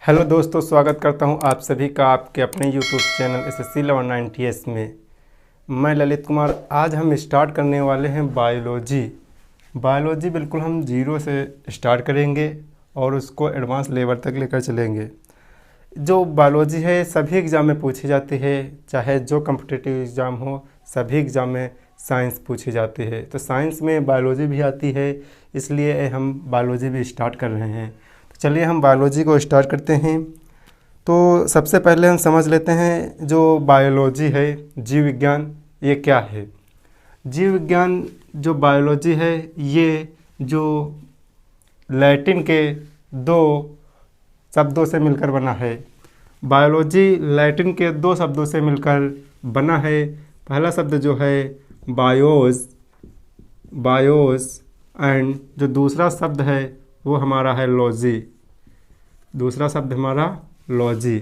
Hello दोस्तों, स्वागत करता हूं आप सभी का आपके अपने YouTube channel SSC level 90S में। मैं ललित कुमार। आज हम स्टार्ट करने वाले हैं बायोलॉजी बिल्कुल हम जीरो से स्टार्ट करेंगे और उसको एडवांस लेवल तक लेकर चलेंगे। जो बायोलॉजी है सभी एग्ज़ाम में पूछी जाती है, चाहे जो कॉम्पिटिटिव एग्ज़ाम हो सभी एग्ज़ाम में साइंस पूछी जाती है, तो साइंस में बायोलॉजी भी आती है, इसलिए हम बायोलॉजी भी स्टार्ट कर रहे हैं। चलिए हम बायोलॉजी को स्टार्ट करते हैं। तो सबसे पहले हम समझ लेते हैं जो बायोलॉजी है, जीव विज्ञान, ये क्या है। जीव विज्ञान जो बायोलॉजी है ये जो लैटिन के दो शब्दों से मिलकर बना है। बायोलॉजी लैटिन के दो शब्दों से मिलकर बना है। पहला शब्द जो है बायोस एंड जो दूसरा शब्द है वो हमारा है लॉजी। दूसरा शब्द हमारा लॉजी।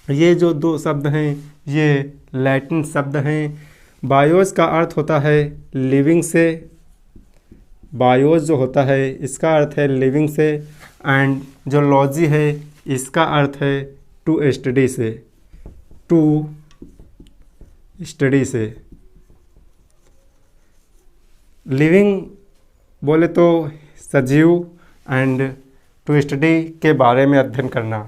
ये जो दो शब्द हैं ये लैटिन शब्द हैं। बायोस का अर्थ होता है लिविंग से। बायोस जो होता है इसका अर्थ है लिविंग से, एंड जो लॉजी है इसका अर्थ है टू स्टडी से। लिविंग बोले तो सजीव एंड टू स्टडी के बारे में अध्ययन करना।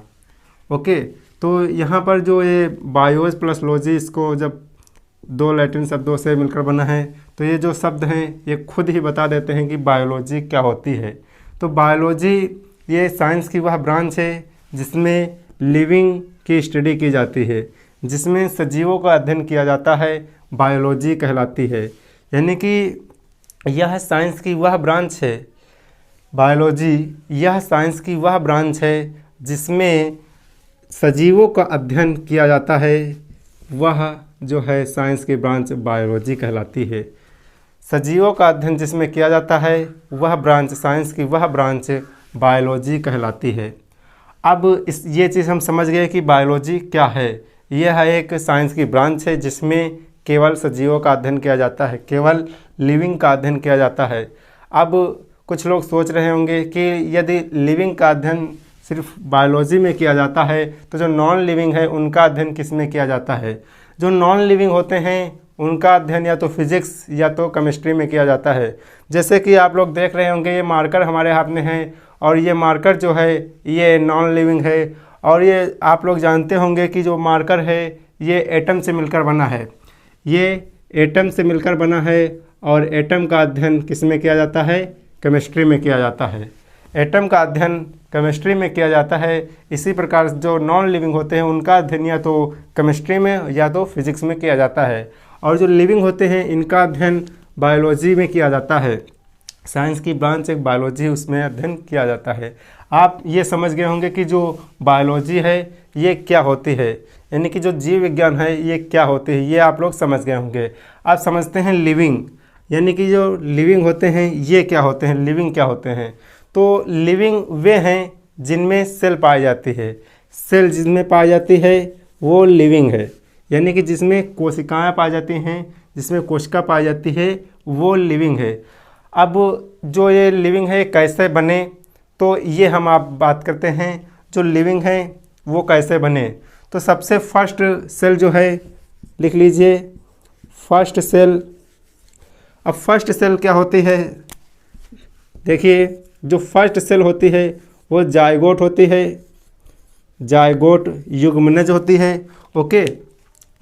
ओके, तो यहाँ पर जो ये बायोस प्लस लॉजी, इसको जब दो लैटिन शब्दों से मिलकर बना है तो ये जो शब्द हैं ये खुद ही बता देते हैं कि बायोलॉजी क्या होती है। तो बायोलॉजी ये साइंस की वह ब्रांच है जिसमें लिविंग की स्टडी की जाती है, जिसमें सजीवों का अध्ययन किया जाता है, बायोलॉजी कहलाती है। यानी कि यह साइंस की वह ब्रांच है, बायोलॉजी यह साइंस की वह ब्रांच है जिसमें सजीवों का अध्ययन किया जाता है। वह जो है साइंस की ब्रांच बायोलॉजी कहलाती है। सजीवों का अध्ययन जिसमें किया जाता है वह ब्रांच, साइंस की वह ब्रांच बायोलॉजी कहलाती है। अब ये चीज़ हम समझ गए कि बायोलॉजी क्या है। यह एक साइंस की ब्रांच है जिसमें केवल सजीवों का अध्ययन किया जाता है, केवल लिविंग का अध्ययन किया जाता है। अब कुछ लोग सोच रहे होंगे कि यदि लिविंग का अध्ययन सिर्फ बायोलॉजी में किया जाता है तो जो नॉन लिविंग है उनका अध्ययन किस में किया जाता है। जो नॉन लिविंग होते हैं उनका अध्ययन या तो फिजिक्स या तो केमिस्ट्री में किया जाता है। जैसे कि आप लोग देख रहे होंगे ये मार्कर हमारे हाथ में है और ये मार्कर जो है ये नॉन लिविंग है। और ये आप लोग जानते होंगे कि जो मार्कर है ये एटम से मिलकर बना है। ये एटम से मिलकर बना है और एटम का अध्ययन किस में किया जाता है, केमिस्ट्री में किया जाता है। एटम का अध्ययन केमिस्ट्री में किया जाता है। इसी प्रकार जो नॉन लिविंग होते हैं उनका अध्ययन या तो केमिस्ट्री में या तो फिजिक्स में किया जाता है, और जो लिविंग होते हैं इनका अध्ययन बायोलॉजी में किया जाता है। साइंस की ब्रांच एक बायोलॉजी, उसमें अध्ययन किया जाता है। आप ये समझ गए होंगे कि जो बायोलॉजी है ये क्या होती है, यानी कि जो जीव विज्ञान है ये क्या होती है, ये आप लोग समझ गए होंगे। आप समझते हैं लिविंग, यानी कि जो लिविंग होते हैं ये क्या होते हैं, लिविंग क्या होते हैं। तो लिविंग वे हैं जिनमें सेल पाई जाती है। सेल जिसमें पाई जाती है वो लिविंग है, यानी कि जिसमें कोशिकाएं पाई जाती हैं, जिसमें कोशिका पाई जाती है वो लिविंग है। अब जो ये लिविंग है कैसे बने, तो ये हम आप बात करते हैं जो लिविंग है वो कैसे बने। तो सबसे फर्स्ट सेल जो है लिख लीजिए, फर्स्ट सेल। अब फर्स्ट सेल क्या होती है, देखिए जो फर्स्ट सेल होती है वो जायगोट होती है, जायगोट युग्मनज होती है। ओके,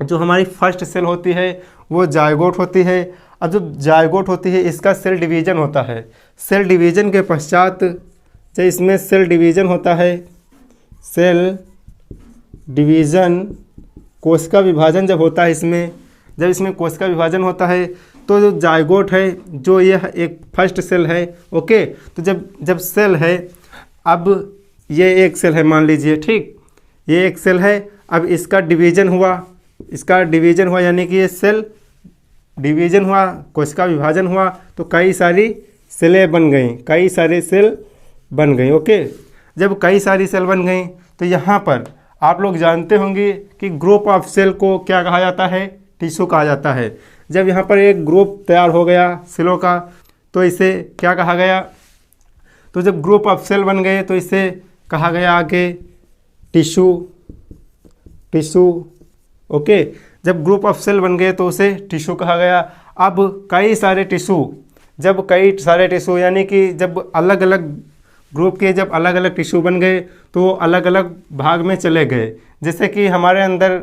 जो हमारी फर्स्ट सेल होती है वो जायगोट होती है। अब जो जायगोट होती है इसका सेल डिवीज़न होता है। सेल डिवीज़न के पश्चात जब इसमें सेल डिवीज़न होता है, सेल डिवीज़न कोशिका विभाजन जब होता है इसमें, जब इसमें कोशिका विभाजन होता है तो जो जायगोट है जो यह एक फर्स्ट सेल है। ओके, तो जब सेल है, अब ये एक सेल है मान लीजिए, ठीक, ये एक सेल है। अब इसका डिवीज़न हुआ, यानी कि ये सेल डिवीज़न हुआ, कोशिका विभाजन हुआ, तो कई सारी सेलें बन गई, कई सारे सेल बन गई। ओके, जब कई सारी सेल बन गई तो यहाँ पर आप लोग जानते होंगे कि ग्रुप ऑफ सेल को क्या कहा जाता है, टिश्यू कहा जाता है। जब यहाँ पर एक ग्रुप तैयार हो गया सेलों का तो इसे क्या कहा गया, तो जब ग्रुप ऑफ सेल बन गए तो इसे कहा गया आगे टिश्यू, टिश्यू, ओके। जब ग्रुप ऑफ सेल बन गए तो उसे टिश्यू कहा गया। अब कई सारे टिश्यू, जब कई सारे टिश्यू यानी कि जब अलग अलग ग्रुप के जब अलग अलग टिश्यू बन गए तो वो अलग अलग भाग में चले गए। जैसे कि हमारे अंदर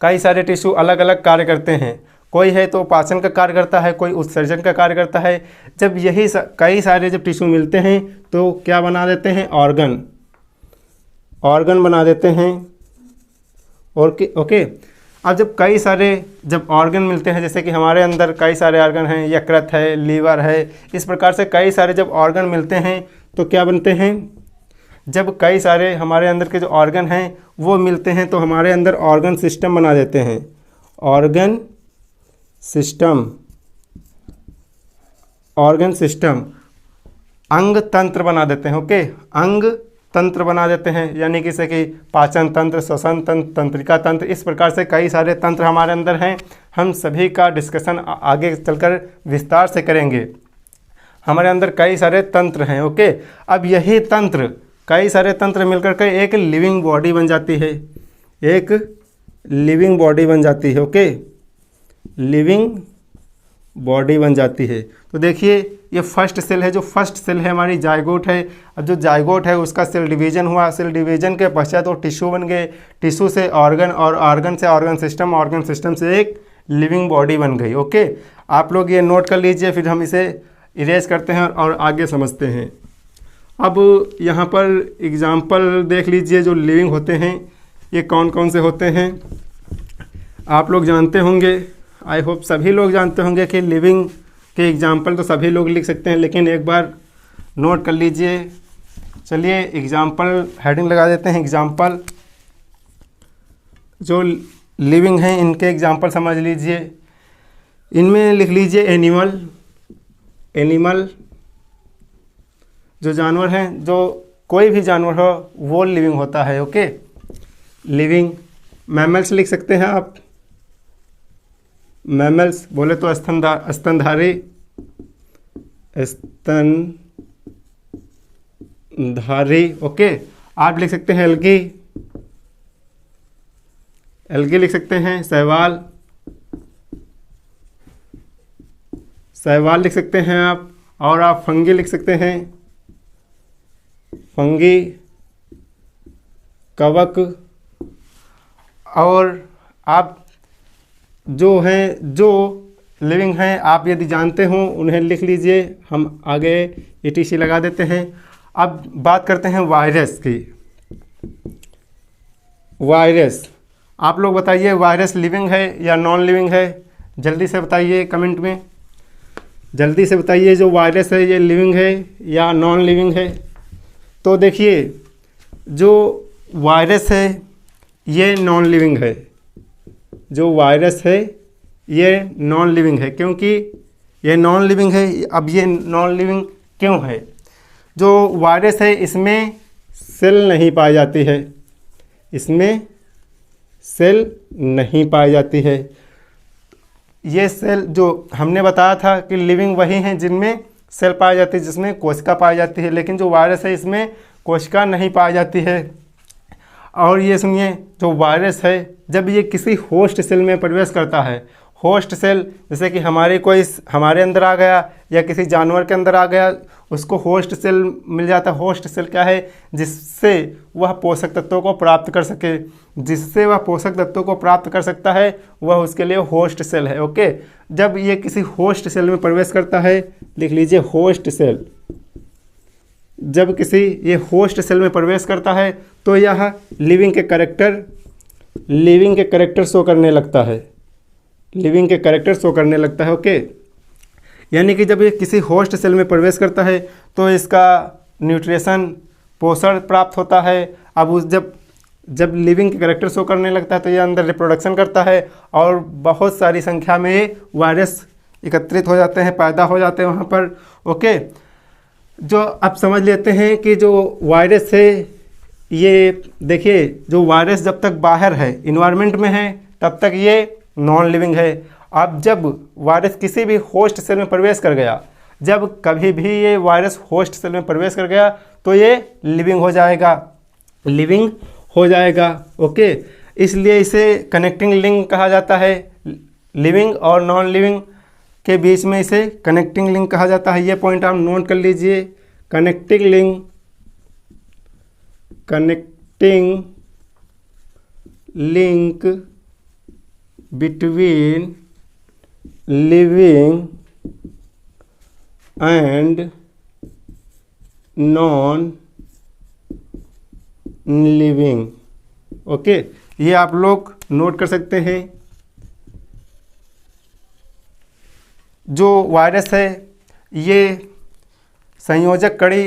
कई सारे टिश्यू अलग अलग कार्य करते हैं, कोई है तो पाचन का कार्य करता है, कोई उत्सर्जन का कार्य करता है। जब यही कई सारे जब टिश्यू मिलते हैं तो क्या बना देते हैं, ऑर्गन, ऑर्गन बना देते हैं। ओके। अब जब कई सारे जब ऑर्गन मिलते हैं, जैसे कि हमारे अंदर कई सारे ऑर्गन हैं, यकृत है, लीवर है, इस प्रकार से कई सारे जब ऑर्गन मिलते हैं तो क्या बनते हैं, जब कई सारे हमारे अंदर के जो ऑर्गन हैं वो मिलते हैं तो हमारे अंदर ऑर्गन सिस्टम बना देते हैं, ऑर्गन सिस्टम, ऑर्गन सिस्टम, अंग तंत्र बना देते हैं। ओके, अंग तंत्र बना देते हैं, यानी कि जैसे कि पाचन तंत्र, श्वसन तंत्र, तंत्रिका तंत्र, इस प्रकार से कई सारे तंत्र हमारे अंदर हैं। हम सभी का डिस्कशन आगे चलकर विस्तार से करेंगे। हमारे अंदर कई सारे तंत्र हैं। ओके, अब यही तंत्र, कई सारे तंत्र मिलकर के एक लिविंग बॉडी बन जाती है, एक लिविंग बॉडी बन जाती है। ओके, लिविंग बॉडी बन जाती है। तो देखिए ये फर्स्ट सेल है, जो फर्स्ट सेल है हमारी जाइगोट है। अब जो जाइगोट है उसका सेल डिवीजन हुआ, सेल डिवीजन के पश्चात तो टिश्यू बन गए, टिश्यू से ऑर्गन और ऑर्गन से ऑर्गन सिस्टम, ऑर्गन सिस्टम से एक लिविंग बॉडी बन गई। ओके, आप लोग ये नोट कर लीजिए, फिर हम इसे इरेज करते हैं और आगे समझते हैं। अब यहाँ पर एग्जाम्पल देख लीजिए, जो लिविंग होते हैं ये कौन कौन से होते हैं आप लोग जानते होंगे। आई होप सभी लोग जानते होंगे कि लिविंग के एग्जाम्पल तो सभी लोग लिख सकते हैं, लेकिन एक बार नोट कर लीजिए। चलिए एग्जाम्पल हेडिंग लगा देते हैं, एग्जाम्पल जो लिविंग हैं इनके एग्जाम्पल समझ लीजिए। इनमें लिख लीजिए एनिमल, एनिमल जो जानवर हैं, जो कोई भी जानवर हो वो लिविंग होता है। Okay, living. मैमल्स लिख सकते हैं आप, मैमल्स बोले तो स्तनधारी, स्तनधारी। ओके, आप लिख सकते हैं एल्गी, एल्गी लिख सकते हैं। शैवाल, शैवाल लिख सकते हैं आप। और आप फंगी लिख सकते हैं, फंगी, कवक। और आप जो हैं, जो लिविंग हैं, आप यदि जानते हो उन्हें लिख लीजिए, हम आगे ETC लगा देते हैं। अब बात करते हैं वायरस की। वायरस, आप लोग बताइए वायरस लिविंग है या नॉन लिविंग है, जल्दी से बताइए कमेंट में, जल्दी से बताइए जो वायरस है ये लिविंग है या नॉन लिविंग है। तो देखिए जो वायरस है ये नॉन लिविंग है, जो वायरस है ये नॉन लिविंग है, क्योंकि ये नॉन लिविंग है। अब ये नॉन लिविंग क्यों है? जो वायरस है इसमें सेल नहीं पाई जाती है, इसमें सेल नहीं पाई जाती है। ये सेल जो हमने बताया था कि लिविंग वही हैं जिनमें सेल पाई जाती है, जिसमें कोशिका पाई जाती है, लेकिन जो वायरस है इसमें कोशिका नहीं पाई जाती है। और ये सुनिए, जो वायरस है जब ये किसी होस्ट सेल में प्रवेश करता है, होस्ट सेल जैसे कि हमारे अंदर आ गया या किसी जानवर के अंदर आ गया, उसको होस्ट सेल मिल जाता है। होस्ट सेल क्या है? जिससे वह पोषक तत्वों को प्राप्त कर सके, जिससे वह पोषक तत्वों को प्राप्त कर सकता है, वह उसके लिए होस्ट सेल है। ओके, जब ये किसी होस्ट सेल में प्रवेश करता है, लिख लीजिए होस्ट सेल। जब किसी ये होस्ट सेल में प्रवेश करता है तो यह लिविंग के कैरेक्टर शो करने लगता है, लिविंग के कैरेक्टर शो करने लगता है। ओके, यानी कि जब ये किसी होस्ट सेल में प्रवेश करता है तो इसका न्यूट्रिशन, पोषण प्राप्त होता है। अब उस जब लिविंग के कैरेक्टर शो करने लगता है तो ये अंदर रिप्रोडक्शन करता है और बहुत सारी संख्या में ये वायरस एकत्रित हो जाते हैं, पैदा हो जाते हैं वहाँ पर। ओके, जो अब समझ लेते हैं कि जो वायरस है, ये देखिए जो वायरस जब तक बाहर है, इन्वायरमेंट में है, तब तक ये नॉन लिविंग है। अब जब वायरस किसी भी होस्ट सेल में प्रवेश कर गया, जब कभी भी ये वायरस होस्ट सेल में प्रवेश कर गया तो ये लिविंग हो जाएगा। लिविंग हो जाएगा। ओके, इसलिए इसे कनेक्टिंग लिंक कहा जाता है। लिविंग और नॉन लिविंग के बीच में इसे कनेक्टिंग लिंक कहा जाता है। ये पॉइंट आप नोट कर लीजिए। Connecting link, connecting link between living and non living. Okay, ये आप लोग नोट कर सकते हैं। जो वायरस है ये संयोजक कड़ी,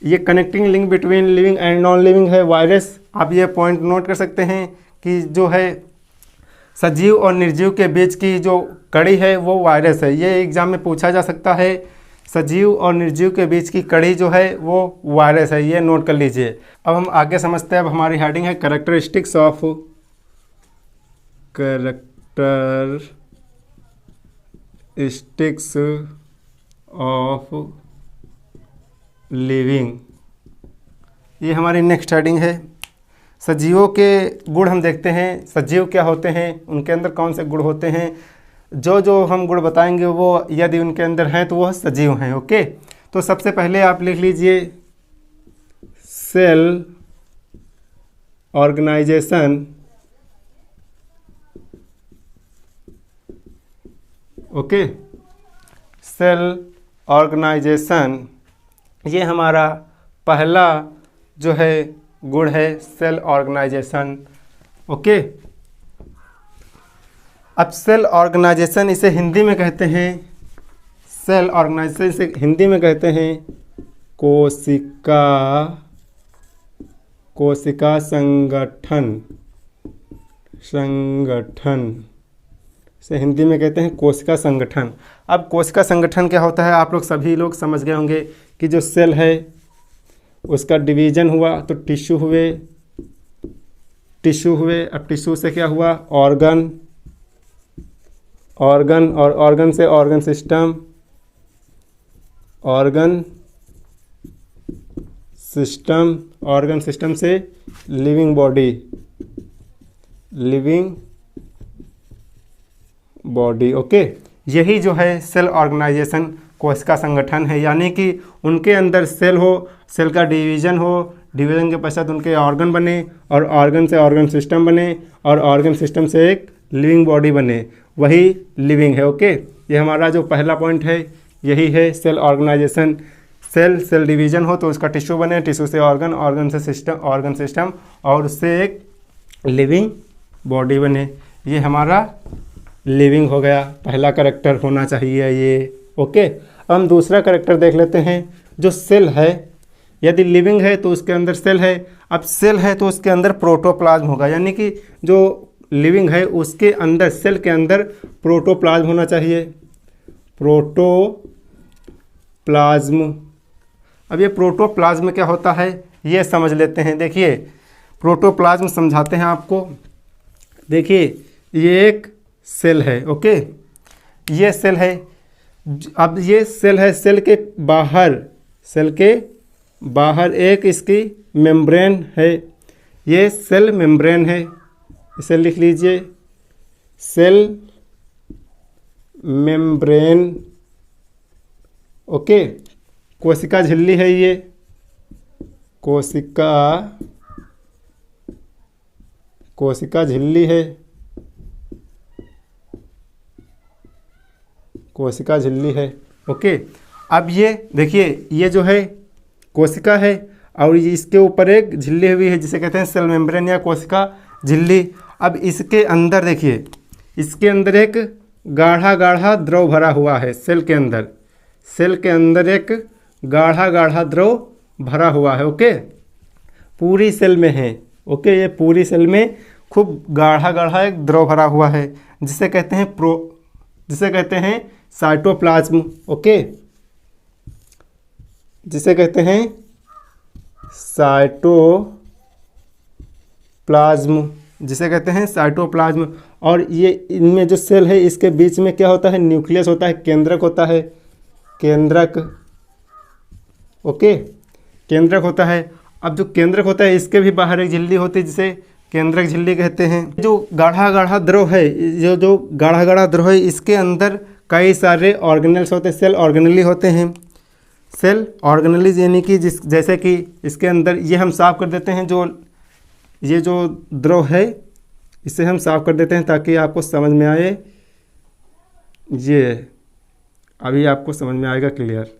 ये connecting link between living and non living है वायरस। आप ये पॉइंट नोट कर सकते हैं कि जो है सजीव और निर्जीव के बीच की जो कड़ी है वो वायरस है। ये एग्जाम में पूछा जा सकता है। सजीव और निर्जीव के बीच की कड़ी जो है वो वायरस है, ये नोट कर लीजिए। अब हम आगे समझते हैं। अब हमारी हेडिंग है कैरेक्टरिस्टिक्स ऑफ लिविंग। ये हमारी नेक्स्ट हेडिंग है। सजीवों के गुण हम देखते हैं। सजीव क्या होते हैं, उनके अंदर कौन से गुण होते हैं। जो हम गुण बताएंगे वो यदि उनके अंदर हैं तो वह सजीव हैं। ओके, तो सबसे पहले आप लिख लीजिए cell organisation. Okay, cell organisation, ये हमारा पहला जो है गुण है, सेल ऑर्गेनाइजेशन। ओके, अब सेल ऑर्गेनाइजेशन इसे हिंदी में कहते हैं, सेल ऑर्गेनाइजेशन इसे हिंदी में कहते हैं कोशिका संगठन से हिंदी में कहते हैं कोशिका संगठन। अब कोशिका संगठन क्या होता है आप लोग सभी लोग समझ गए होंगे कि जो सेल है उसका डिवीजन हुआ तो टिश्यू हुए। अब टिश्यू से क्या हुआ, ऑर्गन और ऑर्गन से ऑर्गन सिस्टम से लिविंग बॉडी। ओके, यही जो है सेल ऑर्गेनाइजेशन कोशिका संगठन है। यानी कि उनके अंदर सेल हो, सेल का डिवीज़न हो, डिवीज़न के पश्चात उनके ऑर्गन बने और ऑर्गन से ऑर्गन सिस्टम बने और ऑर्गन सिस्टम से एक लिविंग बॉडी बने, वही लिविंग है। ओके, ये हमारा जो पहला पॉइंट है यही है सेल ऑर्गेनाइजेशन। सेल डिवीज़न हो तो उसका टिश्यू बने, टिश्यू से ऑर्गन से सिस्टम और उससे एक लिविंग बॉडी बने। ये हमारा लिविंग हो गया, पहला कैरेक्टर होना चाहिए ये। ओके, अब हम दूसरा कैरेक्टर देख लेते हैं। जो सेल है, यदि लिविंग है तो उसके अंदर सेल है। अब सेल है तो उसके अंदर प्रोटोप्लाज्म होगा, यानी कि जो लिविंग है उसके अंदर, सेल के अंदर प्रोटोप्लाज्म होना चाहिए, प्रोटोप्लाज्म। अब ये प्रोटोप्लाज्म क्या होता है ये समझ लेते हैं। देखिए, प्रोटोप्लाज्म समझाते हैं आपको। देखिए, ये एक सेल है। ओके, ये सेल है। अब ये सेल है, सेल के बाहर एक इसकी मेम्ब्रेन है, ये सेल मेम्ब्रेन है। इसे लिख लीजिए सेल मेम्ब्रेन। ओके, कोशिका झिल्ली है ये, कोशिका झिल्ली है, कोशिका झिल्ली है। ओके, अब ये देखिए, ये जो है कोशिका है और इसके ऊपर एक झिल्ली हुई है जिसे कहते हैं सेल मेम्ब्रेन या कोशिका झिल्ली। अब इसके अंदर देखिए, इसके अंदर एक गाढ़ा द्रव भरा हुआ है। सेल के अंदर एक गाढ़ा द्रव भरा हुआ है। ओके, पूरी सेल में है। ओके, ये पूरी सेल में खूब गाढ़ा एक द्रव भरा हुआ है जिसे कहते हैं साइटोप्लाज्म। ओके, जिसे कहते हैं साइटोप्लाज्म। और ये इनमें जो सेल है इसके बीच में क्या होता है, न्यूक्लियस होता है, केंद्रक होता है, ओके, केंद्रक होता है। अब जो केंद्रक होता है इसके भी बाहर एक झिल्ली होती है जिसे केंद्रक झिल्ली कहते हैं। जो गाढ़ा गाढ़ा द्रव है, जो गाढ़ा गाढ़ा द्रव है, इसके अंदर कई सारे ऑर्गेनेल्स होते हैं, सेल ऑर्गेनेली होते हैं। सेल ऑर्गेनेलीज यानी कि जैसे कि इसके अंदर ये हम साफ कर देते हैं, ये जो द्रव है इसे हम साफ कर देते हैं ताकि आपको समझ में आए। ये अभी आपको समझ में आएगा क्लियर।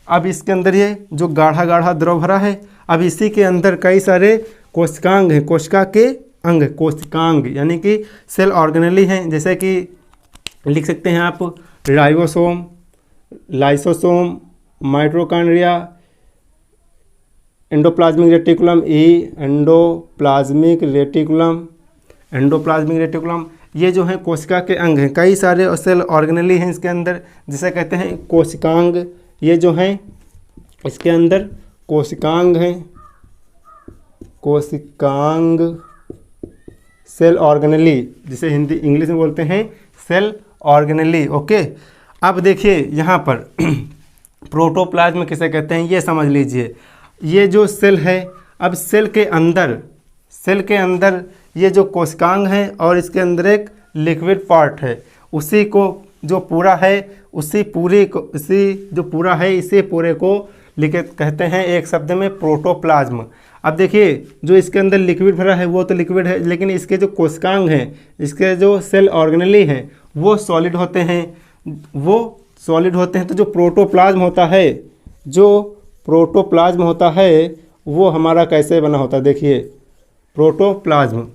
अब इसके अंदर ये जो गाढ़ा गाढ़ा द्रव भरा है, अब इसी के अंदर कई सारे कोशिकांग हैं, कोशिका के अंग, कोशिकांग यानी कि सेल ऑर्गेनेली हैं। जैसे कि लिख सकते हैं आप ribosome, lysosome, mitochondria, endoplasmic reticulum endoplasmic reticulum, ये जो है कोशिका के अंग हैं। कई सारे सेल ऑर्गेनेली हैं इसके अंदर, जिसे कहते हैं कोशिकांग। ये जो हैं इसके अंदर कोशिकांग हैं, कोशिकांग सेल ऑर्गेनेली, जिसे हिंदी इंग्लिश में बोलते हैं सेल ऑर्गेनेली। ओके, अब देखिए यहाँ पर प्रोटोप्लाज्म किसे कहते हैं ये समझ लीजिए। ये जो सेल है, अब सेल के अंदर ये जो कोशिकांग है और इसके अंदर एक लिक्विड पार्ट है, उसी को जो पूरा है इसी पूरे को कहते हैं एक शब्द में प्रोटोप्लाज्म। अब देखिए जो इसके अंदर लिक्विड भरा है वो तो लिक्विड है, लेकिन इसके जो कोशिकांग हैं, इसके जो सेल ऑर्गेनेली हैं वो सॉलिड होते हैं। तो जो प्रोटोप्लाज्म होता है वो हमारा कैसे बना होता है, देखिए प्रोटोप्लाज्म।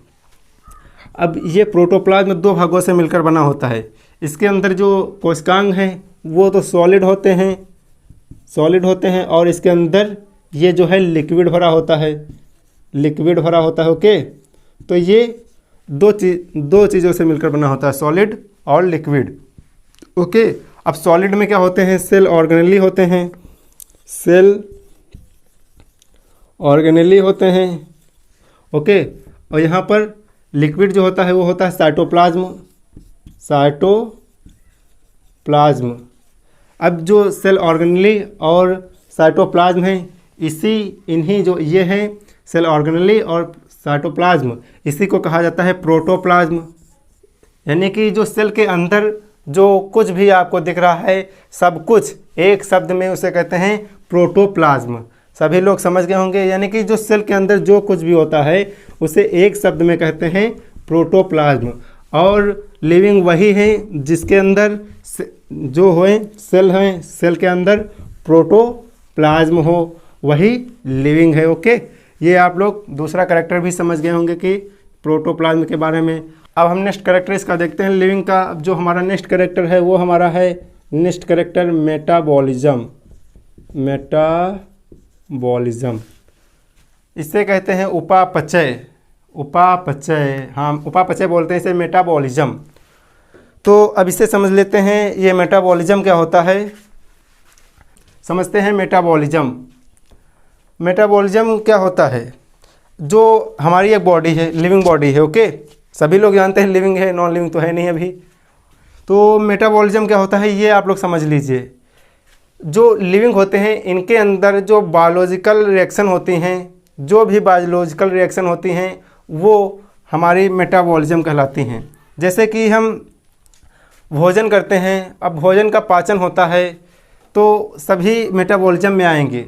अब ये प्रोटोप्लाज्म दो भागों से मिलकर बना होता है। इसके अंदर जो कोशिकांग हैं वो तो सॉलिड होते हैं और इसके अंदर ये जो है लिक्विड भरा होता है। ओके, तो ये दो चीज़ों से मिलकर बना होता है, सॉलिड और लिक्विड। ओके, अब सॉलिड में क्या होते हैं, सेल ऑर्गेनेली होते हैं। ओके, और यहाँ पर लिक्विड जो होता है वो होता है साइटोप्लाज्म। अब जो सेल ऑर्गेनेली और साइटोप्लाज्म हैं, इन्हीं जो ये हैं सेल ऑर्गेनेली और साइटोप्लाज्म, इसी को कहा जाता है प्रोटोप्लाज्म। यानी कि जो सेल के अंदर जो कुछ भी आपको दिख रहा है, सब कुछ एक शब्द में उसे कहते हैं प्रोटोप्लाज्म। सभी लोग समझ गए होंगे। यानी कि जो सेल के अंदर जो कुछ भी होता है उसे एक शब्द में कहते हैं प्रोटोप्लाज्म। और लिविंग वही है जिसके अंदर जो हो सेल के अंदर प्रोटोप्लाज्म हो, वही लिविंग है। ओके, ये आप लोग दूसरा कैरेक्टर भी समझ गए होंगे कि प्रोटोप्लाज्म के बारे में। अब हम नेक्स्ट कैरेक्टर इसका देखते हैं लिविंग का। अब जो हमारा नेक्स्ट कैरेक्टर है वो हमारा है नेक्स्ट कैरेक्टर मेटाबॉलिज्म। इससे कहते हैं उपापचय, हाँ उपापचय बोलते हैं इसे, मेटाबॉलिज्म। तो अब इसे समझ लेते हैं, ये मेटाबॉलिज्म क्या होता है, समझते हैं। मेटाबॉलिज्म क्या होता है, जो हमारी एक बॉडी है, लिविंग बॉडी है। ओके, सभी लोग जानते हैं लिविंग है, नॉन लिविंग तो है नहीं अभी। तो मेटाबॉलिज्म क्या होता है ये आप लोग समझ लीजिए। जो लिविंग होते हैं इनके अंदर जो बायोलॉजिकल रिएक्शन होती हैं, जो भी बायोलॉजिकल रिएक्शन होती हैं वो हमारी मेटाबॉलिज्म कहलाती हैं। जैसे कि हम भोजन करते हैं, अब भोजन का पाचन होता है तो सभी मेटाबॉलिज्म में आएंगे।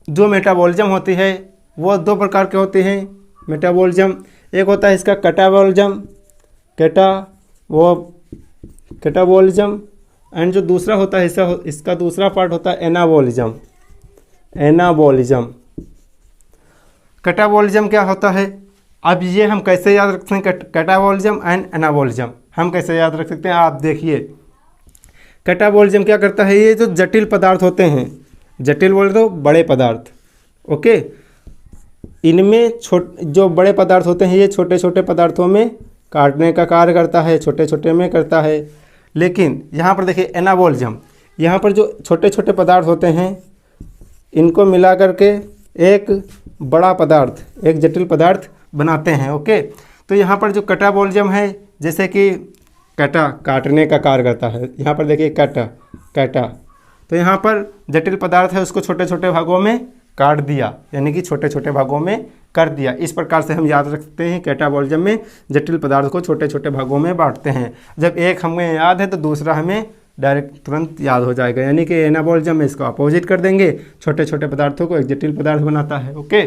जो मेटाबॉलिज्म होती है वो दो प्रकार के होते हैं मेटाबॉलिज्म। एक होता है इसका कैटाबॉलिज्म एंड जो दूसरा होता है इसका दूसरा पार्ट होता है एनाबॉलिज्म। कैटाबॉलिज्म क्या होता है, अब ये हम कैसे याद रख सकते हैं, कैटाबॉलिज्म एंड एनाबॉलिज्म हम कैसे याद रख सकते हैं। आप देखिए कैटाबॉलिज्म क्या करता है, ये जो जटिल पदार्थ होते हैं, जटिल बोले तो बड़े पदार्थ। ओके, इनमें जो बड़े पदार्थ होते हैं ये छोटे छोटे पदार्थों में काटने का कार्य करता है, छोटे छोटे में करता है। लेकिन यहाँ पर देखिए एनाबॉलिज्म, यहाँ पर जो छोटे छोटे पदार्थ होते हैं इनको मिला करके एक बड़ा पदार्थ, एक जटिल पदार्थ बनाते हैं। ओके, तो यहाँ पर जो कैटाबॉलिज्म है, जैसे कि काटने का कार्य करता है, यहाँ पर देखिए काटा, तो यहाँ पर जटिल पदार्थ है उसको छोटे छोटे भागों में काट दिया, यानी कि छोटे छोटे भागों में कर दिया। इस प्रकार से हम याद रख सकते हैं कैटाबॉलिज्म में जटिल पदार्थ को छोटे छोटे भागों में बांटते हैं। जब एक हमें याद है तो दूसरा हमें डायरेक्ट तुरंत याद हो जाएगा, यानी कि एनाबॉलिज्म में इसको अपोजिट कर देंगे, छोटे छोटे पदार्थों को एक जटिल पदार्थ बनाता है। ओके,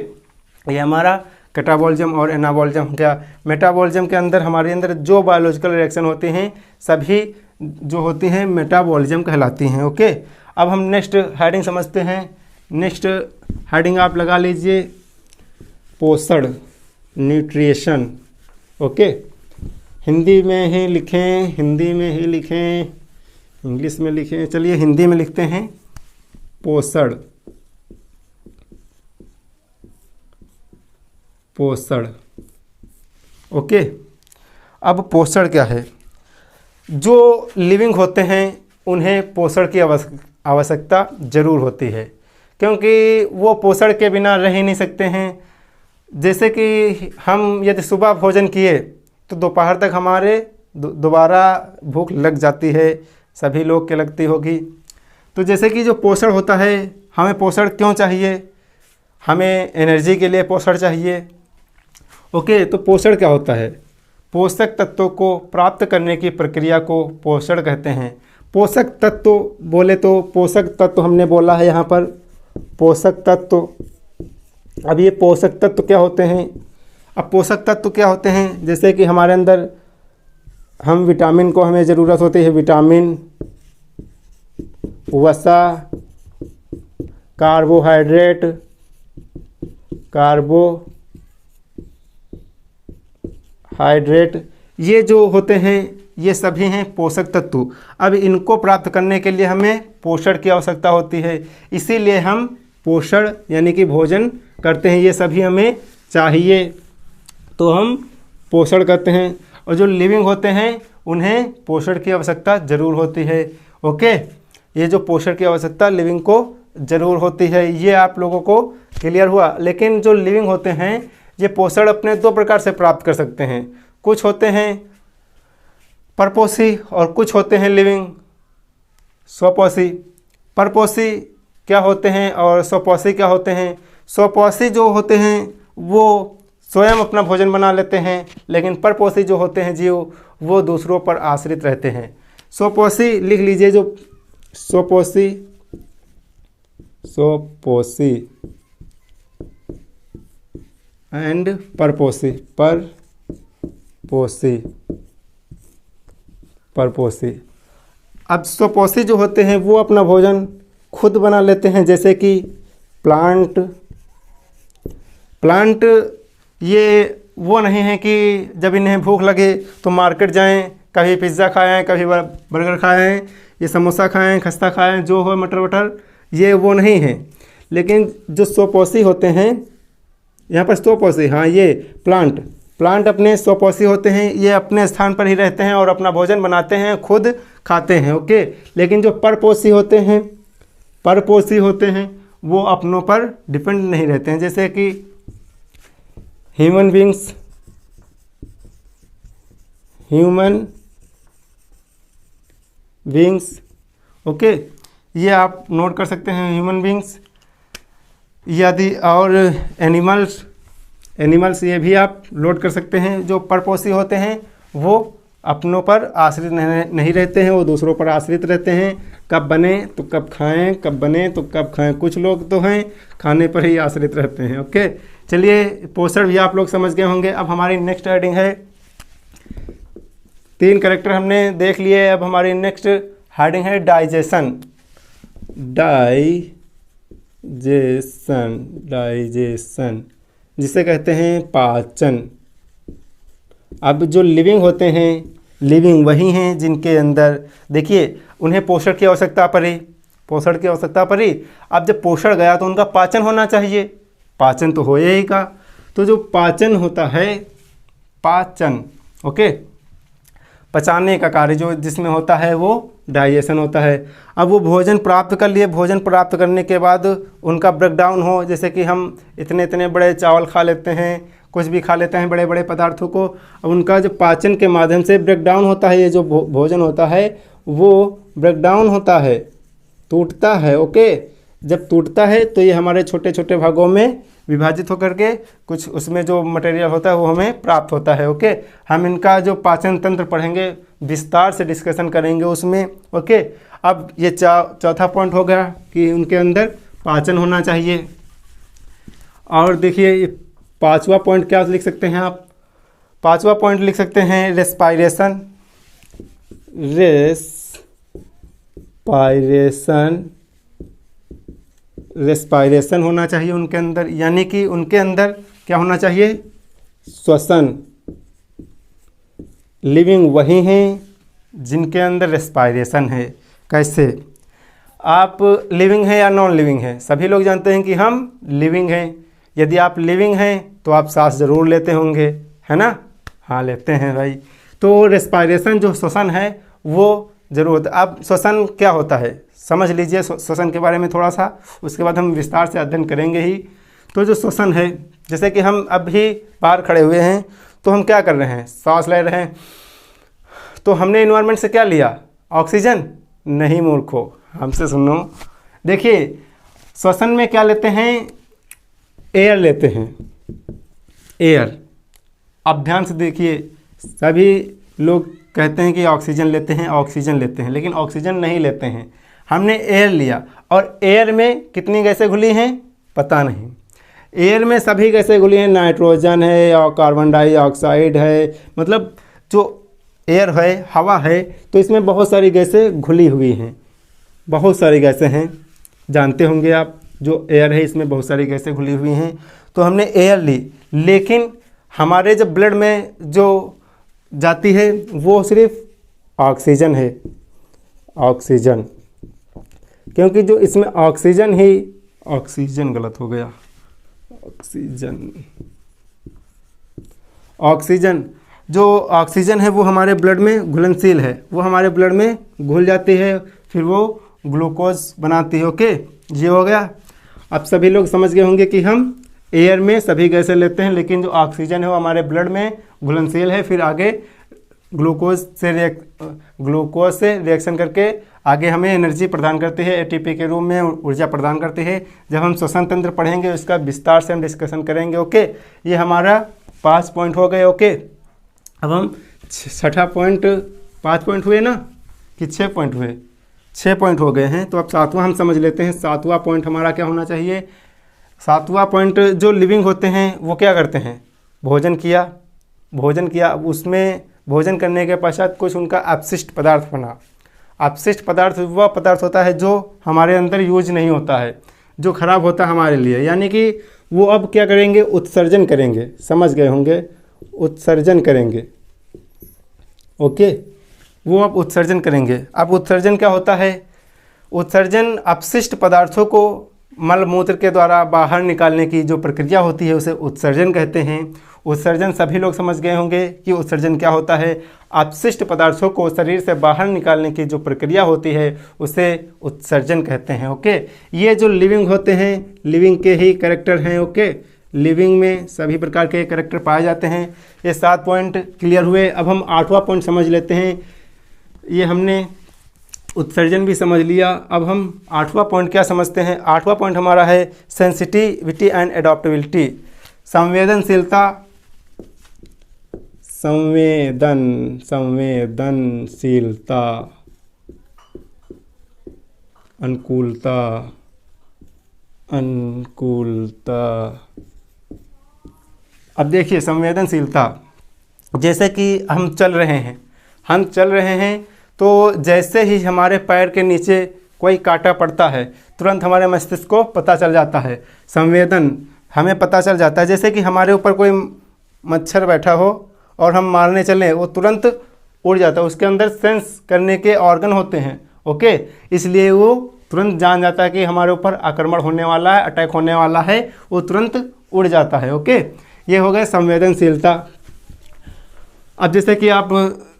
ये हमारा कैटाबॉलिज्म और एनाबॉलिज्म क्या। मेटाबॉलिज्म के अंदर हमारे अंदर जो बायोलॉजिकल रिएक्शन होते हैं सभी जो होती हैं मेटाबॉलिज्म कहलाती हैं। ओके, अब हम नेक्स्ट हेडिंग समझते हैं। नेक्स्ट हेडिंग आप लगा लीजिए पोषण, न्यूट्रिशन। ओके, हिंदी में ही लिखें, हिंदी में ही लिखें, इंग्लिश में लिखें, चलिए हिंदी में लिखते हैं पोषण। पोषण, ओके। अब पोषण क्या है? जो लिविंग होते हैं उन्हें पोषण की आवश्यकता ज़रूर होती है, क्योंकि वो पोषण के बिना रह ही नहीं सकते हैं। जैसे कि हम यदि सुबह भोजन किए तो दोपहर तक हमारे दोबारा भूख लग जाती है, सभी लोग के लगती होगी। तो जैसे कि जो पोषण होता है, हमें पोषण क्यों चाहिए? हमें एनर्जी के लिए पोषण चाहिए। ओके, तो पोषण क्या होता है? पोषक तत्वों को प्राप्त करने की प्रक्रिया को पोषण कहते हैं। पोषक तत्व बोले तो पोषक तत्व हमने बोला है यहाँ पर पोषक तत्व। अब ये पोषक तत्व क्या होते हैं? अब पोषक तत्व क्या होते हैं? जैसे कि हमारे अंदर हम विटामिन को हमें ज़रूरत होती है, विटामिन, वसा, कार्बोहाइड्रेट, ये जो होते हैं ये सभी हैं पोषक तत्व। अब इनको प्राप्त करने के लिए हमें पोषण की आवश्यकता होती है, इसीलिए हम पोषण यानी कि भोजन करते हैं। ये सभी हमें चाहिए तो हम पोषण करते हैं। और जो लिविंग होते हैं उन्हें पोषण की आवश्यकता ज़रूर होती है। ओके, ये जो पोषण की आवश्यकता लिविंग को ज़रूर होती है, ये आप लोगों को क्लियर हुआ। लेकिन जो लिविंग होते हैं ये पोषण अपने दो प्रकार से प्राप्त कर सकते हैं। कुछ होते हैं परपोषी और कुछ होते हैं लिविंग स्वपोषी। परपोषी क्या होते हैं और स्वपोषी क्या होते हैं? स्वपोषी जो होते हैं वो स्वयं अपना भोजन बना लेते हैं, लेकिन परपोषी जो होते हैं जीव वो दूसरों पर आश्रित रहते हैं। स्वपोषी लिख लीजिए, जो स्वपोषी एंड परपोषी। अब स्वपोषी जो होते हैं वो अपना भोजन खुद बना लेते हैं, जैसे कि प्लांट ये वो नहीं है कि जब इन्हें भूख लगे तो मार्केट जाएं, कभी पिज़्ज़ा खाएं, कभी बर्गर खाएं, ये समोसा खाएं, खस्ता खाएं, जो हो मटर वटर, ये वो नहीं है। लेकिन जो स्वपोषी होते हैं, यहाँ पर स्वपोषी, हाँ ये प्लांट अपने स्वपोषी होते हैं, ये अपने स्थान पर ही रहते हैं और अपना भोजन बनाते हैं, खुद खाते हैं। ओके, लेकिन जो परपोषी होते हैं वो अपनों पर डिपेंड नहीं रहते हैं, जैसे कि ह्यूमन बींग्स। ओके, ये आप नोट कर सकते हैं, ह्यूमन बींग्स यदि, और एनिमल्स ये भी आप नोट कर सकते हैं। जो परपोषी होते हैं वो अपनों पर आश्रित नहीं रहते हैं, वो दूसरों पर आश्रित रहते हैं। कब बने तो कब खाएं, कब बने तो कब खाएं। कुछ लोग तो हैं खाने पर ही आश्रित रहते हैं। ओके, चलिए पोषण भी आप लोग समझ गए होंगे। अब हमारी नेक्स्ट हेडिंग है, 3 कैरेक्टर हमने देख लिए। अब हमारी नेक्स्ट हेडिंग है डाइजेशन, जिसे कहते हैं पाचन। अब जो लिविंग होते हैं, लिविंग वही हैं जिनके अंदर देखिए उन्हें पोषण की आवश्यकता पड़ी। अब जब पोषण गया तो उनका पाचन होना चाहिए, पाचन तो होएगा। तो जो पाचन होता है, ओके, पचाने का कार्य जो जिसमें होता है वो डाइजेशन होता है। अब वो भोजन प्राप्त कर लिए, भोजन प्राप्त करने के बाद उनका ब्रेकडाउन हो, जैसे कि हम इतने बड़े चावल खा लेते हैं, कुछ भी खा लेते हैं बड़े बड़े पदार्थों को। अब उनका जो पाचन के माध्यम से ब्रेकडाउन होता है, ये जो भोजन होता है वो ब्रेकडाउन होता है, टूटता है। ओके, जब टूटता है तो ये हमारे छोटे छोटे भागों में विभाजित होकर के कुछ उसमें जो मटेरियल होता है वो हमें प्राप्त होता है। ओके, हम इनका जो पाचन तंत्र पढ़ेंगे, विस्तार से डिस्कशन करेंगे उसमें। ओके, अब ये चौथा पॉइंट हो गया कि उनके अंदर पाचन होना चाहिए। और देखिए ये पांचवा पॉइंट क्या लिख सकते हैं आप? पांचवा पॉइंट लिख सकते हैं रेस्पायरेशन। रेस्पायरेशन होना चाहिए उनके अंदर, यानी कि उनके अंदर क्या होना चाहिए? श्वसन। लिविंग वही हैं जिनके अंदर रेस्पायरेशन है। कैसे? आप लिविंग हैं या नॉन लिविंग हैं? सभी लोग जानते हैं कि हम लिविंग हैं। यदि आप लिविंग हैं तो आप सांस जरूर लेते होंगे, है ना? हाँ, लेते हैं भाई। तो रेस्पायरेशन जो श्वसन है वो जरूर होता है। अब श्वसन क्या होता है समझ लीजिए श्वसन के बारे में थोड़ा सा, उसके बाद हम विस्तार से अध्ययन करेंगे ही। तो जो श्वसन है, जैसे कि हम अभी बाहर खड़े हुए हैं तो हम क्या कर रहे हैं? सांस ले रहे हैं। तो हमने इन्वायरमेंट से क्या लिया? ऑक्सीजन? नहीं मूर्खों, हमसे सुनो। देखिए श्वसन में क्या लेते हैं? एयर लेते हैं, एयर। अब ध्यान से देखिए, सभी लोग कहते हैं कि ऑक्सीजन लेते हैं, ऑक्सीजन लेते हैं, लेकिन ऑक्सीजन नहीं लेते हैं। हमने एयर लिया और एयर में कितनी गैसें घुली हैं पता नहीं। एयर में सभी गैसें घुली हैं, नाइट्रोजन है और कार्बन डाइऑक्साइड है, मतलब जो एयर है, हवा है, तो इसमें बहुत सारी गैसें घुली हुई हैं। बहुत सारी गैसें हैं, जानते होंगे आप, जो एयर है इसमें बहुत सारी गैसें घुली हुई हैं। तो हमने एयर ली, लेकिन हमारे जब ब्लड में जो जाती है वो सिर्फ ऑक्सीजन है, ऑक्सीजन। क्योंकि जो इसमें ऑक्सीजन ही, ऑक्सीजन गलत हो गया, ऑक्सीजन जो ऑक्सीजन है वो हमारे ब्लड में घुलनशील है, वो हमारे ब्लड में घुल जाती है, फिर वो ग्लूकोज बनाती है। ओके, ये हो गया। अब सभी लोग समझ गए होंगे कि हम एयर में सभी गैसें लेते हैं, लेकिन जो ऑक्सीजन है वो हमारे ब्लड में घुलनशील है, फिर आगे ग्लूकोज से रिएक्शन करके आगे हमें एनर्जी प्रदान करती है, एटीपी के रूप में ऊर्जा प्रदान करती है। जब हम श्वसन तंत्र पढ़ेंगे उसका विस्तार से हम डिस्कशन करेंगे। ओके, ये हमारा 5 पॉइंट हो गए। ओके, अब हम छठा पॉइंट, 5 पॉइंट हुए ना कि 6 पॉइंट हुए? 6 पॉइंट हो गए हैं। तो अब सातवां हम समझ लेते हैं। सातवां पॉइंट हमारा क्या होना चाहिए? सातवां पॉइंट, जो लिविंग होते हैं वो क्या करते हैं? भोजन किया, उसमें भोजन करने के पश्चात कुछ उनका अपशिष्ट पदार्थ बना। अपशिष्ट पदार्थ वह पदार्थ होता है जो हमारे अंदर यूज नहीं होता है, जो खराब होता है हमारे लिए, यानी कि वो अब क्या करेंगे? उत्सर्जन करेंगे। समझ गए होंगे, उत्सर्जन करेंगे। ओके, वो अब उत्सर्जन करेंगे। अब उत्सर्जन क्या होता है? उत्सर्जन अपशिष्ट पदार्थों को मल मूत्र के द्वारा बाहर निकालने की जो प्रक्रिया होती है उसे उत्सर्जन कहते हैं। उत्सर्जन सभी लोग समझ गए होंगे कि उत्सर्जन क्या होता है। अपशिष्ट पदार्थों को शरीर से बाहर निकालने की जो प्रक्रिया होती है उसे उत्सर्जन कहते हैं। ओके, ये जो लिविंग होते हैं, लिविंग के ही कैरेक्टर हैं। ओके, लिविंग में सभी प्रकार के कैरेक्टर पाए जाते हैं। ये 7 पॉइंट क्लियर हुए। अब हम 8वां पॉइंट समझ लेते हैं। ये हमने उत्सर्जन भी समझ लिया, अब हम 8वां पॉइंट क्या समझते हैं? 8वां पॉइंट हमारा है सेंसिटिविटी एंड एडॉप्टेबिलिटी। संवेदनशीलता, संवेदनशीलता, अनुकूलता, अब देखिए संवेदनशीलता, जैसे कि हम चल रहे हैं तो जैसे ही हमारे पैर के नीचे कोई कांटा पड़ता है तुरंत हमारे मस्तिष्क को पता चल जाता है। संवेदन हमें पता चल जाता है, जैसे कि हमारे ऊपर कोई मच्छर बैठा हो और हम मारने चलें, वो तुरंत उड़ जाता है। उसके अंदर सेंस करने के ऑर्गन होते हैं। ओके, इसलिए वो तुरंत जान जाता है कि हमारे ऊपर आक्रमण होने वाला है, अटैक होने वाला है, वो तुरंत उड़ जाता है। ओके, ये हो गया संवेदनशीलता। अब जैसे कि आप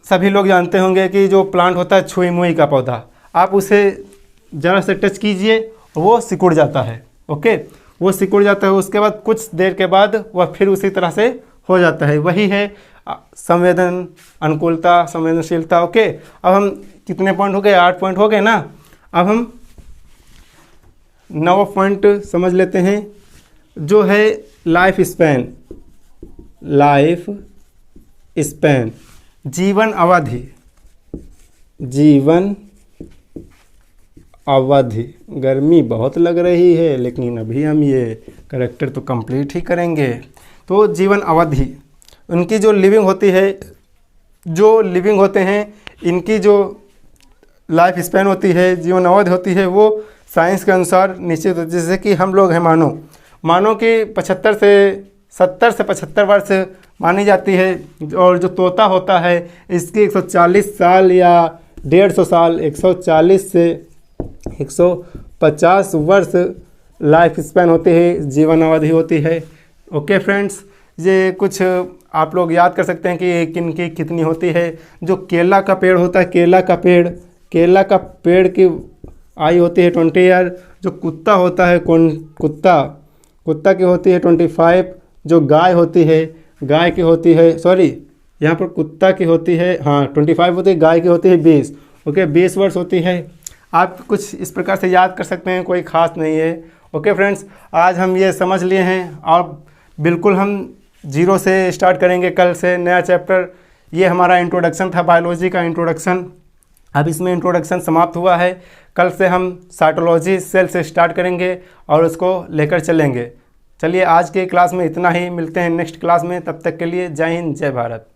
सभी लोग जानते होंगे कि जो प्लांट होता है छुई मुई का पौधा, आप उसे ज़रा से टच कीजिए वो सिकुड़ जाता है। ओके, वो सिकुड़ जाता है, उसके बाद कुछ देर के बाद वह फिर उसी तरह से हो जाता है। वही है संवेदन, अनुकूलता, संवेदनशीलता। ओके, अब हम कितने पॉइंट हो गए? 8 पॉइंट हो गए ना। अब हम 9वां पॉइंट समझ लेते हैं, जो है लाइफ स्पैन। लाइफ स्पैन, जीवन अवधि। जीवन अवधि, गर्मी बहुत लग रही है लेकिन अभी हम ये करेक्टर तो कंप्लीट ही करेंगे। तो जीवन अवधि, उनकी जो लिविंग होती है, जो लिविंग होते हैं इनकी जो लाइफ स्पैन होती है, जीवन अवधि होती है, वो साइंस के अनुसार निश्चित होती है। जैसे कि हम लोग हैं मानो कि 75 से 70 से 75 वर्ष मानी जाती है, और जो तोता होता है इसकी 140 साल या 150 साल, 140 से 150 वर्ष लाइफ स्पैन होती है, जीवन अवधि होती है। ओके फ्रेंड्स, ये कुछ आप लोग याद कर सकते हैं कि किन की कितनी होती है। जो केला का पेड़ होता है, केला का पेड़ की आयु होती है 20 ईयर। जो कुत्ता होता है, कुत्ता की होती है 25। जो गाय होती है, गाय की होती है, सॉरी यहाँ पर कुत्ता की होती है, हाँ 25 होती है, गाय की होती है 20। ओके, 20 वर्ष होती है। आप कुछ इस प्रकार से याद कर सकते हैं, कोई ख़ास नहीं है। ओके फ्रेंड्स, आज हम ये समझ लिए हैं और बिल्कुल हम 0 से स्टार्ट करेंगे कल से नया चैप्टर। ये हमारा इंट्रोडक्शन था, बायोलॉजी का इंट्रोडक्शन। अब इसमें इंट्रोडक्शन समाप्त हुआ है। कल से हम साइटोलॉजी सेल से स्टार्ट करेंगे और उसको लेकर चलेंगे। चलिए आज के क्लास में इतना ही, मिलते हैं नेक्स्ट क्लास में। तब तक के लिए जय हिंद, जय भारत।